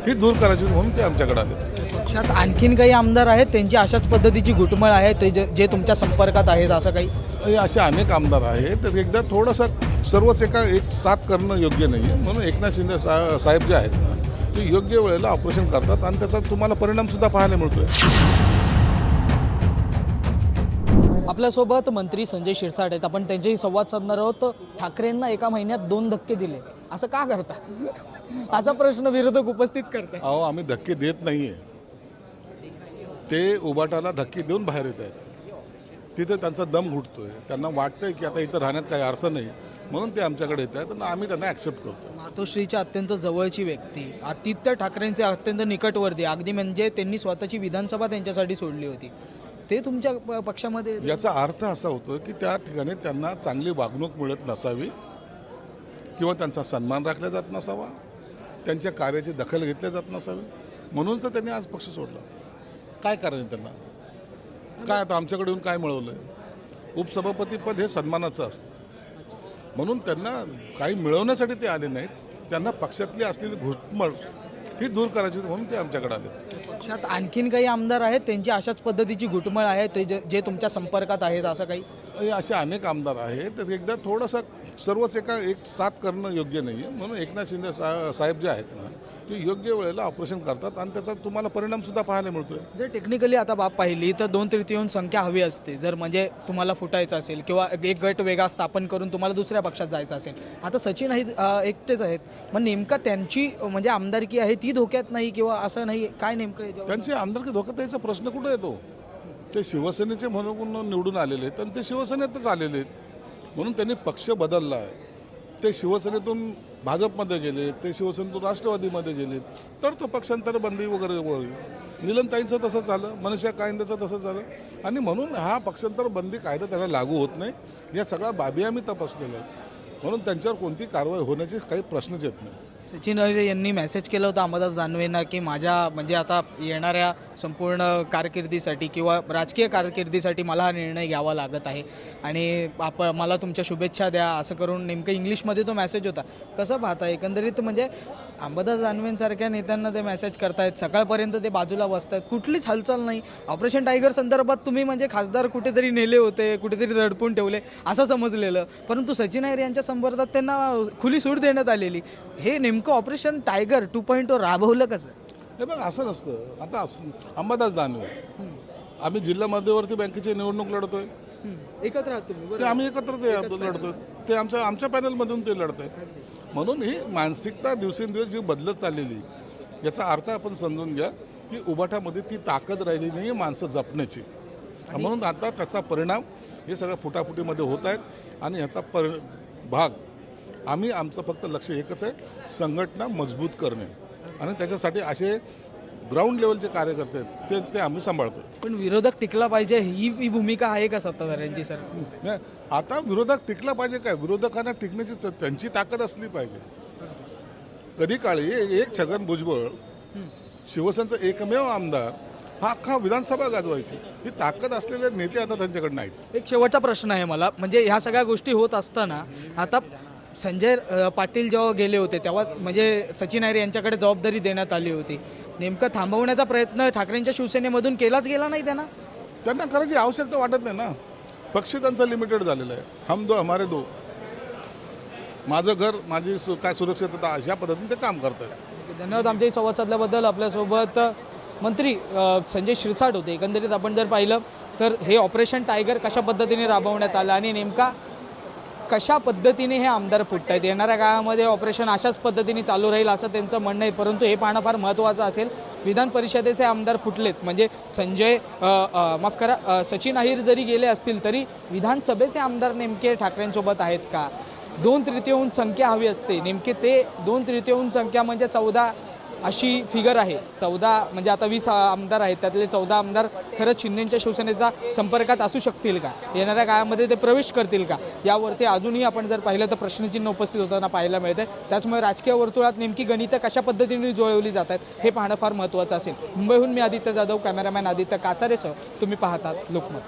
ही दूर करायची होती म्हणून ते आमच्याकडे आले. पक्षात आणखीन काही आमदार आहेत त्यांची अशाच पद्धतीची घुटमळ आहे ते जे तुमच्या संपर्कात आहेत असं काही? हे असे अनेक आमदार आहेत तर एकदा थोडंसं सर्वच एक साथ करणं योग्य नाही आहे. म्हणून एकनाथ शिंदे साहेब जे आहेत ना ते योग्य वेळेला ऑपरेशन करतात आणि त्याचा तुम्हाला परिणामसुद्धा पाहायला मिळतोय. आपल्यासोबत मंत्री संजय शिरसाट आहेत. आपण त्यांच्याशी संवाद साधणार आहोत. ठाकरेंना एका महिन्यात 2 धक्के दिले, असं का करता? असा प्रश्न विरोधक उपस्थित करतात. अहो, आम्ही धक्के देत नाही आहे. ते उबाटाला धक्के देऊन बाहेर येत आहेत. तिथे त्यांचा दम घुटतोय. त्यांना वाटतंय की आता इथं राहण्यात काही अर्थ नाही म्हणून ते आमच्याकडे येत आहेत आणि आम्ही त्यांना ॲक्सेप्ट करतो. मातोश्रीच्या अत्यंत जवळची व्यक्ती, आदित्य ठाकरेंचे अत्यंत निकटवर्ती, अगदी म्हणजे त्यांनी स्वतःची विधानसभा त्यांच्यासाठी सोडली होती. ते तुमच्या पक्षामध्ये? याचा अर्थ असा होतो की त्या ठिकाणी त्यांना चांगली वागणूक मिळत नसावी किंवा त्यांचा सन्मान राखला जात नसावा, त्यांच्या कार्याची दखल घेतली जात नसावी म्हणून तर त्यांनी आज पक्ष सोडला. काय कारण आहे त्यांना? काय आता आमच्याकडे येऊन काय मिळवलं आहे? उपसभापतीपद हे सन्मानाचं असतं म्हणून त्यांना काही मिळवण्यासाठी ते आले नाहीत. त्यांना पक्षातली असलेली घुटमळ ही दूर करायची होती म्हणून ते आमच्याकडे आले. पक्षात आणखीन काही आमदार आहेत त्यांची अशाच पद्धतीची घुटमळ आहे ते जे तुमच्या संपर्कात आहेत असं काही? हे असे अनेक आमदार आहेत तर एकदा थोडंसं सर्वच एक साथ करणं योग्य नाही आहे. म्हणून एकनाथ शिंदे साहेब जे आहेत ना ते योग्य वेळेला ऑपरेशन करतात आणि त्याचा तुम्हाला परिणामसुद्धा पाहायला मिळतोय. जर टेक्निकली आता बाब पाहिली तर 2/3 संख्या हवी असते जर म्हणजे तुम्हाला फुटायचं असेल किंवा एक गट वेगळा स्थापन करून तुम्हाला दुसऱ्या पक्षात जायचं असेल. आता सचिन एकटेच आहेत, मग नेमका त्यांची म्हणजे आमदारकी आहे ती धोक्यात नाही किंवा असं नाही, काय नेमकं याच्यावर? त्यांची आमदारकी धोक्यात यायचा प्रश्न कुठे येतो? ते शिवसेनेचे म्हणून निवडून आलेले आहेत आणि ते शिवसेनेतच आलेले आहेत म्हणून त्यांनी पक्ष बदलला आहे. ते शिवसेनेतून भाजपमध्ये गेले, ते शिवसेनेतून राष्ट्रवादीमध्ये गेले तर तो पक्षांतर बंदी वगैरे निलमताईंचं तसंच झालं, मनशा कायद्याचं तसंच झालं आणि म्हणून हा पक्षांतर बंदी कायदा त्याला लागू होत नाही. या सगळ्या बाबी आम्ही तपासलेल्या आहेत म्हणून त्यांच्यावर कोणती कारवाई होण्याचे काही प्रश्नच येत नाही. सचिन अहिरे यांनी मेसेज केलं होतं अंबादास दानवेंना की माझ्या म्हणजे आता येणाऱ्या संपूर्ण कारकिर्दीसाठी किंवा राजकीय कारकिर्दीसाठी मला हा निर्णय घ्यावा लागत आहे आणि मला तुमच्या शुभेच्छा द्या असं करून नेमकं इंग्लिशमध्ये तो मेसेज होता. कसं पाहता एकंदरीत म्हणजे अंबादास दानवेंसारख्या नेत्यांना ते मेसेज करतायत, सकाळपर्यंत ते बाजूला बसतायत, कुठलीच हालचाल नाही. ऑपरेशन टायगर संदर्भात तुम्ही म्हणजे खासदार कुठेतरी नेले होते, कुठेतरी दडपून ठेवले असं समजलेलं, परंतु सचिन अहिरे यांच्या संदर्भात त्यांना खुली सूट देण्यात आलेली. हे नेमकं ऑपरेशन टायगर 2.0 राबवलं कसं? हे बघ असं नसतं. आता अंबादास दानवे आम्ही जिल्हा मध्यवर्ती बँकेची निवडणूक लढतोय, एकत्र आहात तुम्ही? ते आम्ही एकत्र लढतोय, ते आमच्या पॅनलमधून ते लढत आहेत. म्हणून ही मानसिकता दिवसेंदिवस जी बदलत चाललेली याचा अर्थ आपण समजून घ्या की उबाठामध्ये ती ताकद राहिली नाही आहे माणसं जपण्याची. म्हणून आता त्याचा परिणाम हे सगळ्या फुटाफुटीमध्ये होत आहेत आणि ह्याचा भाग आमचं फक्त लक्ष एकच आहे, संघटना मजबूत करणे आणि त्याच्यासाठी असे ग्राउंड लेवलचे कार्यकर्ते आहेत ते आम्ही सांभाळतो. पण विरोधक टिकला पाहिजे ही भूमिका आहे का सत्ताधाऱ्यांची सर? नाही, आता विरोधक टिकला पाहिजे काय? विरोधकांना टिकण्याची त्यांची ताकद असली पाहिजे. कधी काळी एक छगन भुजबळ शिवसेनेचा एकमेव आमदार हा अख्खा विधानसभा गाजवायची, ही ताकद असलेले नेते आता त्यांच्याकडे नाहीत. एक शेवटचा प्रश्न आहे मला, म्हणजे ह्या सगळ्या गोष्टी होत असताना आता संजय पाटील जेव्हा गेले होते तेव्हा म्हणजे सचिन अहिरे यांच्याकडे जबाबदारी देण्यात आली होती, नेमकं थांबवण्याचा प्रयत्न ठाकरेंच्या शिवसेनेमधून केलाच गेला नाही त्यांना करायची आवश्यकता वाटत नाही ना. पक्ष त्यांचा लिमिटेड झालेला आहे. हम दो हमारे दो, माझं घर माझी काय सुरक्षितता अशा पद्धतीने ते काम करतात. धन्यवाद आमच्याही संवाद साधल्याबद्दल. आपल्यासोबत मंत्री संजय शिरसाट होते. एकंदरीत आपण जर पाहिलं तर हे ऑपरेशन टायगर कशा पद्धतीने राबवण्यात आलं आणि नेमका कशा पद्धतीने हे आमदार फुटत आहेत, येणाऱ्या काळामध्ये ऑपरेशन अशाच पद्धतीने चालू राहील असं त्यांचं म्हणणं आहे. परंतु हे पाहणं फार महत्त्वाचं असेल. विधान परिषदेचे आमदार फुटलेत म्हणजे सचिन अहिर जरी गेले असतील तरी विधानसभेचे आमदार नेमके ठाकरेंसोबत आहेत का? 2/3 संख्या हवी असते, नेमके ते 2/3 संख्या म्हणजे 14 अशी फिगर आहे. 14 म्हणजे आता 20 आमदार आहेत, त्यातले 14 आमदार खरंच शिंदेच्या शिवसेनेचा संपर्कात असू शकतील का? येणाऱ्या काळामध्ये ते प्रवेश करतील का? यावरती अजूनही आपण जर पाहिलं तर प्रश्नचिन्ह उपस्थित होताना पाहायला मिळते. त्याचमुळे राजकीय वर्तुळात नेमकी गणितं कशा पद्धतीने जुळवली जात आहेत हे पाहणं फार महत्त्वाचं असेल. मुंबईहून मी आदित्य जाधव, कॅमेरामॅन आदित्य कासारेसह तुम्ही पाहतात लोकमत.